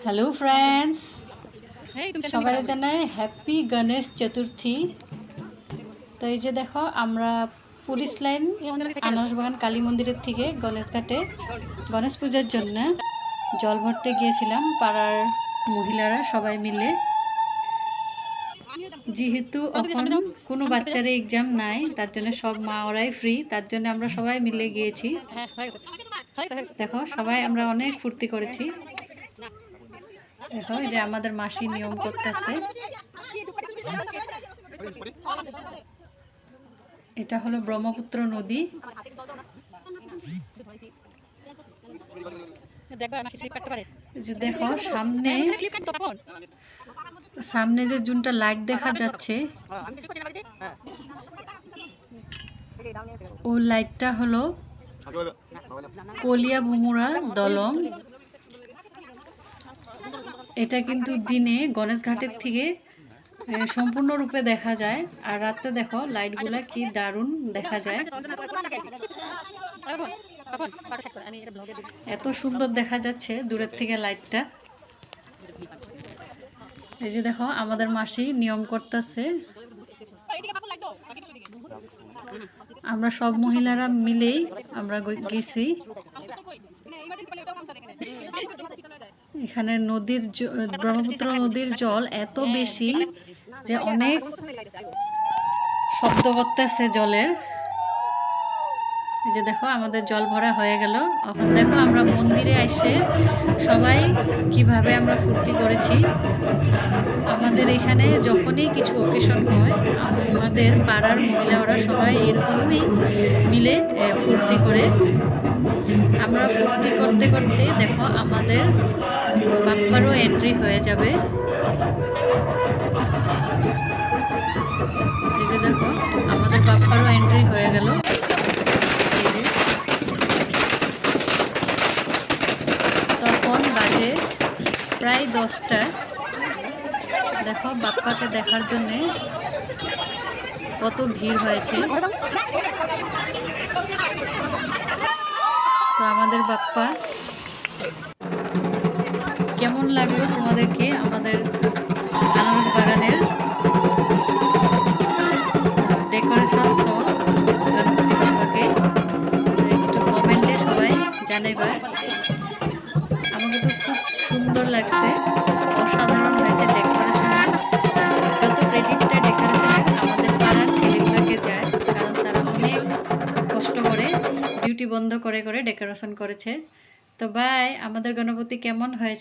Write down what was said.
Hello friends, সবাই জানাই happy Ganesh Chaturthi. তো এই যে দেখো, আমরা পুলিশ লাইন আনারসবাগান কালী মন্দিরের থেকে গণেশঘাটে গণেশ পূজার জন্য জল ভরতে গিয়েছিলাম পাড়ার মহিলারা সবাই মিলে। যেহেতু এখন কোনো বাচ্চার এক্সাম নাই, তার জন্য সব মা ওরাই ফ্রি, তার জন্য আমরা সবাই মিলে গিয়েছি। দেখো, সবাই আমরা অনেক ফুর্তি করেছি। দেখো যে আমাদের মাসি নিয়ম করতেছে। এটা হলো ব্রহ্মপুত্র নদী। দেখো সামনে যে জুনটা লাইট দেখা যাচ্ছে, ও লাইটটা হলো কলিয়া বুমুরা দলং। এটা কিন্তু দিনে গণেশ ঘাটের থেকে সম্পূর্ণরূপে দেখা যায়, আর রাতে দেখো লাইটগুলা কি দারুণ দেখা যায়, এত সুন্দর দেখা যাচ্ছে দূরের থেকে লাইটটা। এই যে দেখো আমাদের মাসি নিয়ম করতেছে। আমরা সব মহিলারা মিলেই আমরা গেছি। এখানে নদীর ব্রহ্মপুত্র নদীর জল এত বেশি যে অনেক শব্দ করতেছে জলের। এই যে দেখো আমাদের জল ভরা হয়ে গেল। এখন দেখো আমরা মন্দিরে এসে সবাই কিভাবে আমরা ফুর্তি করেছি। আমাদের এখানে যখনই কিছু অকেশন হয়, আমাদের পাড়ার মহিলারা সবাই এরকমই মিলে ফুর্তি করে। আমরা ফুর্তি করতে করতে দেখো আমাদের বাপ্পারও এন্ট্রি হয়ে যাবে। এই যে দেখো আমাদের বাপ্পারও এন্ট্রি হয়ে গেল। তখন বাজে প্রায় 10টা। দেখো বাপ্পাকে দেখার জন্যে কত ভিড় হয়েছে। তো আমাদের বাপ্পা কেমন লাগলো তোমাদেরকে আমাদের আনারস বাগানের ডেকোরেশন সহ গণপতি বাপ্পাকে একটু কমেন্টে সবাই জানাইবা। আমাকে তো খুব সুন্দর লাগছে, অসাধারণ হয়েছে ডেকোরেশন। যত ক্রেডিটটা ডেকোরেশনের আমাদের পাড়ার ছেলেগুলোকে যায়, কারণ তারা অনেক কষ্ট করে ডিউটি বন্ধ করে করে ডেকোরেশন করেছে। তো বাই, আমাদের গণপতি কেমন হয়েছে